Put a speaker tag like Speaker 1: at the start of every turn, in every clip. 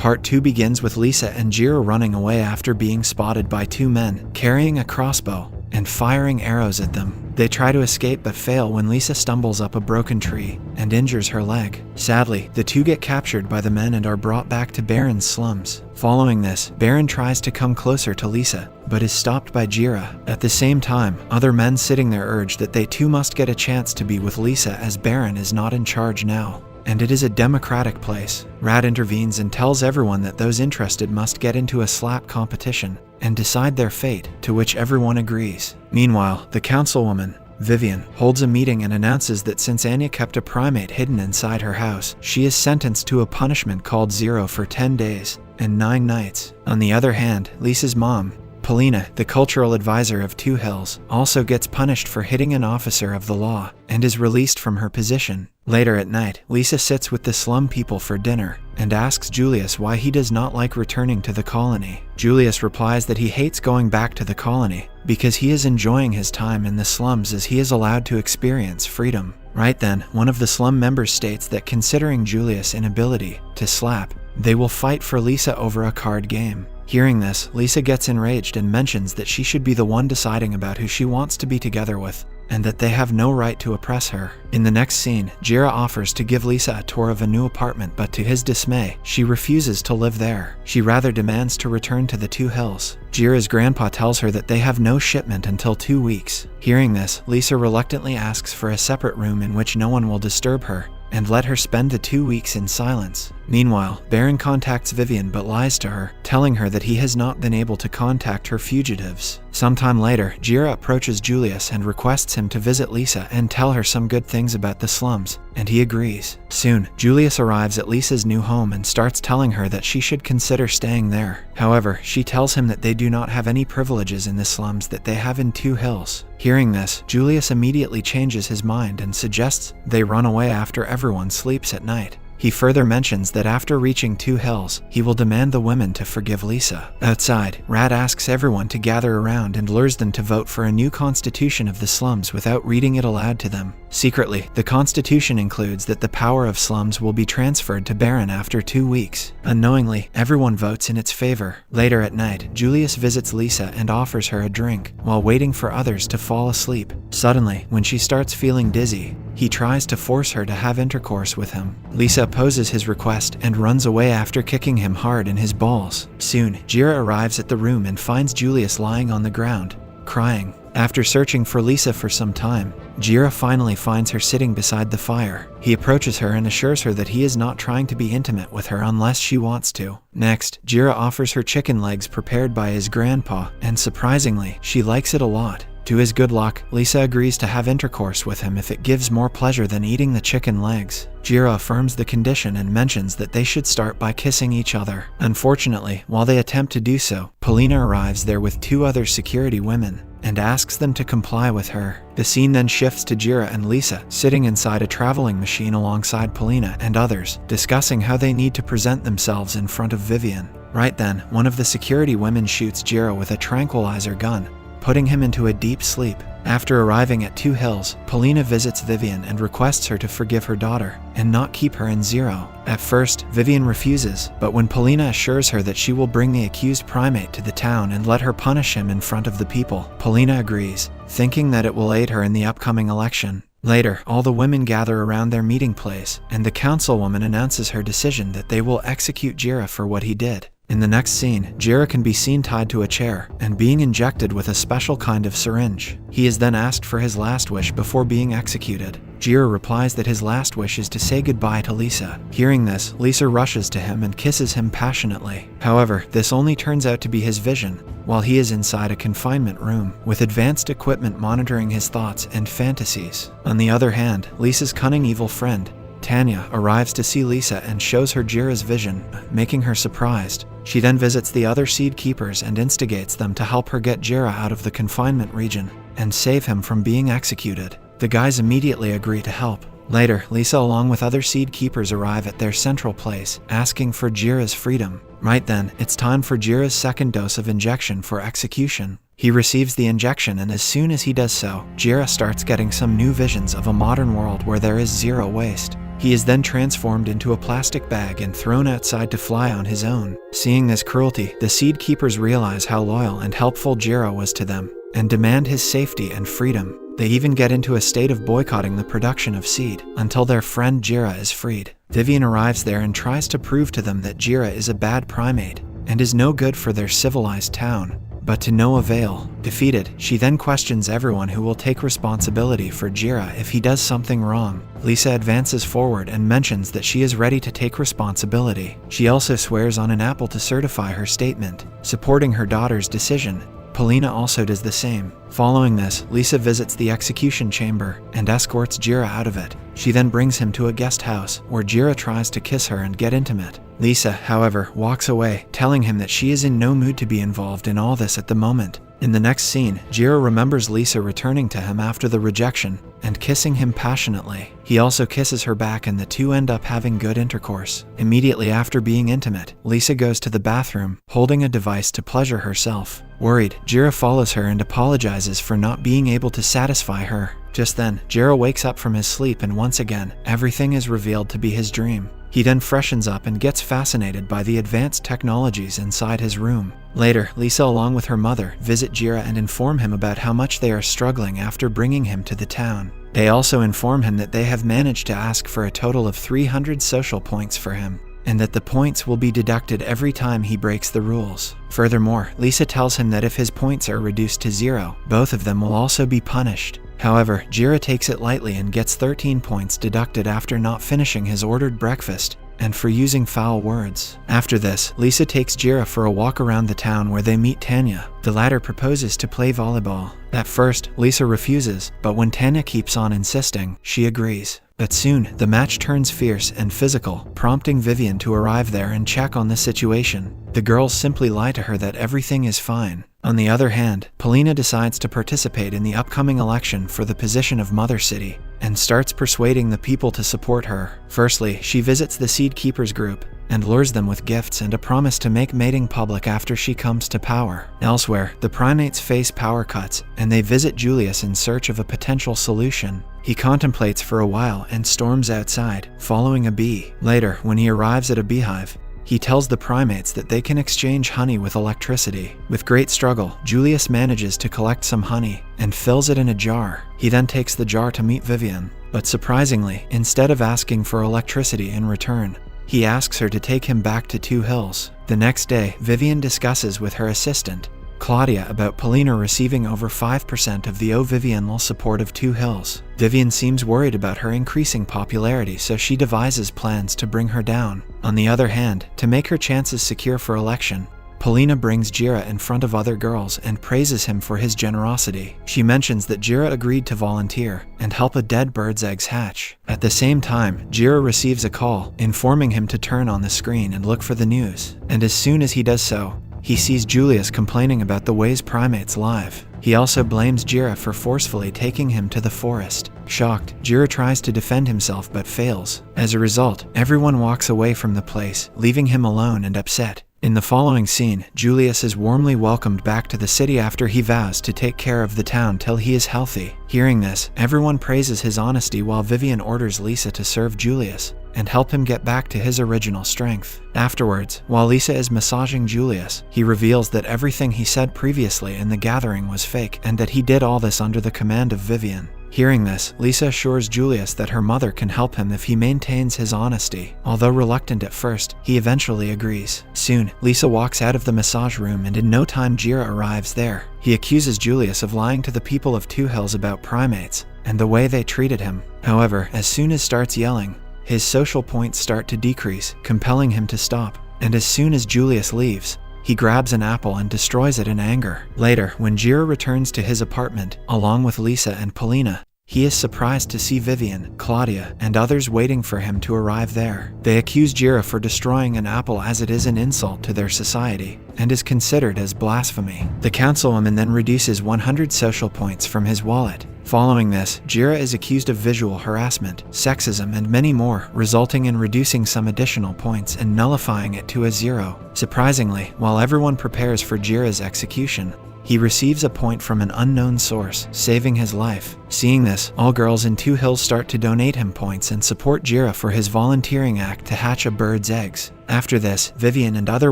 Speaker 1: Part 2 begins with Lisa and Jira running away after being spotted by two men carrying a crossbow and firing arrows at them. They try to escape but fail when Lisa stumbles up a broken tree and injures her leg. Sadly, the two get captured by the men and are brought back to Baron's slums. Following this, Baron tries to come closer to Lisa, but is stopped by Jira. At the same time, other men sitting there urge that they too must get a chance to be with Lisa as Baron is not in charge now, and it is a democratic place. Rat intervenes and tells everyone that those interested must get into a slap competition and decide their fate, to which everyone agrees. Meanwhile, the councilwoman, Vivian, holds a meeting and announces that since Anya kept a primate hidden inside her house, she is sentenced to a punishment called 0 for 10 days and 9 nights. On the other hand, Lisa's mom, Polina, the cultural advisor of Two Hills, also gets punished for hitting an officer of the law and is released from her position. Later at night, Lisa sits with the slum people for dinner and asks Julius why he does not like returning to the colony. Julius replies that he hates going back to the colony because he is enjoying his time in the slums as he is allowed to experience freedom. Right then, one of the slum members states that considering Julius' inability to slap, they will fight for Lisa over a card game. Hearing this, Lisa gets enraged and mentions that she should be the one deciding about who she wants to be together with, and that they have no right to oppress her. In the next scene, Jira offers to give Lisa a tour of a new apartment, but to his dismay, she refuses to live there. She rather demands to return to the Two Hills. Jira's grandpa tells her that they have no shipment until 2 weeks. Hearing this, Lisa reluctantly asks for a separate room in which no one will disturb her, and let her spend the 2 weeks in silence. Meanwhile, Baron contacts Vivian but lies to her, telling her that he has not been able to contact her fugitives. Sometime later, Jira approaches Julius and requests him to visit Lisa and tell her some good things about the slums, and he agrees. Soon, Julius arrives at Lisa's new home and starts telling her that she should consider staying there. However, she tells him that they do not have any privileges in the slums that they have in Two Hills. Hearing this, Julius immediately changes his mind and suggests they run away after everyone sleeps at night. He further mentions that after reaching Two Hills, he will demand the women to forgive Lisa. Outside, Rat asks everyone to gather around and lures them to vote for a new constitution of the slums without reading it aloud to them. Secretly, the constitution includes that the power of slums will be transferred to Baron after 2 weeks. Unknowingly, everyone votes in its favor. Later at night, Julius visits Lisa and offers her a drink, while waiting for others to fall asleep. Suddenly, when she starts feeling dizzy, he tries to force her to have intercourse with him. Lisa opposes his request and runs away after kicking him hard in his balls. Soon, Jira arrives at the room and finds Julius lying on the ground, crying. After searching for Lisa for some time, Jira finally finds her sitting beside the fire. He approaches her and assures her that he is not trying to be intimate with her unless she wants to. Next, Jira offers her chicken legs prepared by his grandpa, and surprisingly, she likes it a lot. To his good luck, Lisa agrees to have intercourse with him if it gives more pleasure than eating the chicken legs. Jira affirms the condition and mentions that they should start by kissing each other. Unfortunately, while they attempt to do so, Polina arrives there with 2 other security women and asks them to comply with her. The scene then shifts to Jira and Lisa sitting inside a traveling machine alongside Polina and others, discussing how they need to present themselves in front of Vivian. Right then, one of the security women shoots Jira with a tranquilizer gun, putting him into a deep sleep. After arriving at Two Hills, Polina visits Vivian and requests her to forgive her daughter and not keep her in 0. At first, Vivian refuses, but when Polina assures her that she will bring the accused primate to the town and let her punish him in front of the people, Polina agrees, thinking that it will aid her in the upcoming election. Later, all the women gather around their meeting place, and the councilwoman announces her decision that they will execute Jira for what he did. In the next scene, Jira can be seen tied to a chair and being injected with a special kind of syringe. He is then asked for his last wish before being executed. Jira replies that his last wish is to say goodbye to Lisa. Hearing this, Lisa rushes to him and kisses him passionately. However, this only turns out to be his vision, while he is inside a confinement room, with advanced equipment monitoring his thoughts and fantasies. On the other hand, Lisa's cunning evil friend, Tanya, arrives to see Lisa and shows her Jira's vision, making her surprised. She then visits the other seed keepers and instigates them to help her get Jira out of the confinement region and save him from being executed. The guys immediately agree to help. Later, Lisa along with other seed keepers arrive at their central place, asking for Jira's freedom. Right then, it's time for Jira's second dose of injection for execution. He receives the injection, and as soon as he does so, Jira starts getting some new visions of a modern world where there is 0 waste. He is then transformed into a plastic bag and thrown outside to fly on his own. Seeing this cruelty, the seed keepers realize how loyal and helpful Jira was to them, and demand his safety and freedom. They even get into a state of boycotting the production of seed, until their friend Jira is freed. Vivian arrives there and tries to prove to them that Jira is a bad primate, and is no good for their civilized town. But to no avail. Defeated, she then questions everyone who will take responsibility for Jira if he does something wrong. Lisa advances forward and mentions that she is ready to take responsibility. She also swears on an apple to certify her statement, supporting her daughter's decision. Polina also does the same. Following this, Lisa visits the execution chamber and escorts Jira out of it. She then brings him to a guest house, where Jira tries to kiss her and get intimate. Lisa, however, walks away, telling him that she is in no mood to be involved in all this at the moment. In the next scene, Jira remembers Lisa returning to him after the rejection and kissing him passionately. He also kisses her back and the two end up having good intercourse. Immediately after being intimate, Lisa goes to the bathroom, holding a device to pleasure herself. Worried, Jira follows her and apologizes for not being able to satisfy her. Just then, Jira wakes up from his sleep and once again, everything is revealed to be his dream. He then freshens up and gets fascinated by the advanced technologies inside his room. Later, Lisa along with her mother visit Jira and inform him about how much they are struggling after bringing him to the town. They also inform him that they have managed to ask for a total of 300 social points for him, and that the points will be deducted every time he breaks the rules. Furthermore, Lisa tells him that if his points are reduced to 0, both of them will also be punished. However, Jira takes it lightly and gets 13 points deducted after not finishing his ordered breakfast and for using foul words. After this, Lisa takes Jira for a walk around the town where they meet Tanya. The latter proposes to play volleyball. At first, Lisa refuses, but when Tanya keeps on insisting, she agrees. But soon, the match turns fierce and physical, prompting Vivian to arrive there and check on the situation. The girls simply lie to her that everything is fine. On the other hand, Polina decides to participate in the upcoming election for the position of Mother City, and starts persuading the people to support her. Firstly, she visits the Seed Keepers group, and lures them with gifts and a promise to make mating public after she comes to power. Elsewhere, the primates face power cuts, and they visit Julius in search of a potential solution. He contemplates for a while and storms outside, following a bee. Later, when he arrives at a beehive, he tells the primates that they can exchange honey with electricity. With great struggle, Julius manages to collect some honey and fills it in a jar. He then takes the jar to meet Vivian, but surprisingly, instead of asking for electricity in return, he asks her to take him back to Two Hills. The next day, Vivian discusses with her assistant, Claudia, about Polina receiving over 5% of the Vivianal support of Two Hills. Vivian seems worried about her increasing popularity, so she devises plans to bring her down. On the other hand, to make her chances secure for election, Polina brings Jira in front of other girls and praises him for his generosity. She mentions that Jira agreed to volunteer and help a dead bird's eggs hatch. At the same time, Jira receives a call, informing him to turn on the screen and look for the news. And as soon as he does so, he sees Julius complaining about the ways primates live. He also blames Jira for forcefully taking him to the forest. Shocked, Jira tries to defend himself but fails. As a result, everyone walks away from the place, leaving him alone and upset. In the following scene, Julius is warmly welcomed back to the city after he vows to take care of the town till he is healthy. Hearing this, everyone praises his honesty while Vivian orders Lisa to serve Julius and help him get back to his original strength. Afterwards, while Lisa is massaging Julius, he reveals that everything he said previously in the gathering was fake and that he did all this under the command of Vivian. Hearing this, Lisa assures Julius that her mother can help him if he maintains his honesty. Although reluctant at first, he eventually agrees. Soon, Lisa walks out of the massage room and in no time Jira arrives there. He accuses Julius of lying to the people of Two Hills about primates and the way they treated him. However, as soon as starts yelling, his social points start to decrease, compelling him to stop. And as soon as Julius leaves, he grabs an apple and destroys it in anger. Later, when Jira returns to his apartment, along with Lisa and Polina, he is surprised to see Vivian, Claudia, and others waiting for him to arrive there. They accuse Jira for destroying an apple as it is an insult to their society and is considered as blasphemy. The councilwoman then reduces 100 social points from his wallet. Following this, Jira is accused of visual harassment, sexism, and many more, resulting in reducing some additional points and nullifying it to a 0. Surprisingly, while everyone prepares for Jira's execution, he receives a point from an unknown source, saving his life. Seeing this, all girls in Two Hills start to donate him points and support Jira for his volunteering act to hatch a bird's eggs. After this, Vivian and other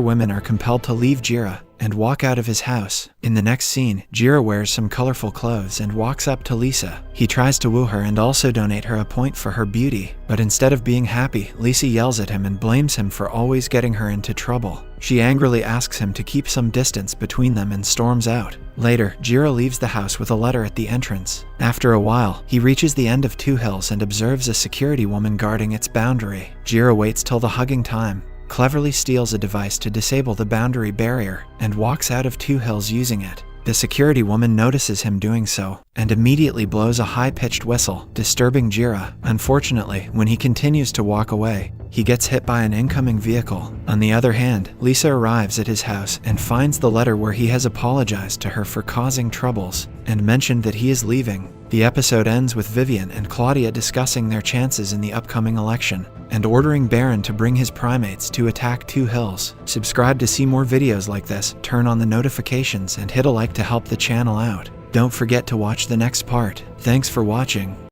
Speaker 1: women are compelled to leave Jira and walk out of his house. In the next scene, Jira wears some colorful clothes and walks up to Lisa. He tries to woo her and also donate her a point for her beauty, but instead of being happy, Lisa yells at him and blames him for always getting her into trouble. She angrily asks him to keep some distance between them and storms out. Later, Jira leaves the house with a letter at the entrance. After a while, he reaches the end of Two Hills and observes a security woman guarding its boundary. Jira waits till the hugging time, cleverly steals a device to disable the boundary barrier, and walks out of Two Hills using it. The security woman notices him doing so, and immediately blows a high-pitched whistle, disturbing Jira. Unfortunately, when he continues to walk away, he gets hit by an incoming vehicle. On the other hand, Lisa arrives at his house and finds the letter where he has apologized to her for causing troubles, and mentioned that he is leaving. The episode ends with Vivian and Claudia discussing their chances in the upcoming election, and ordering Baron to bring his primates to attack Two Hills. Subscribe to see more videos like this, turn on the notifications, and hit a like to help the channel out. Don't forget to watch the next part. Thanks for watching.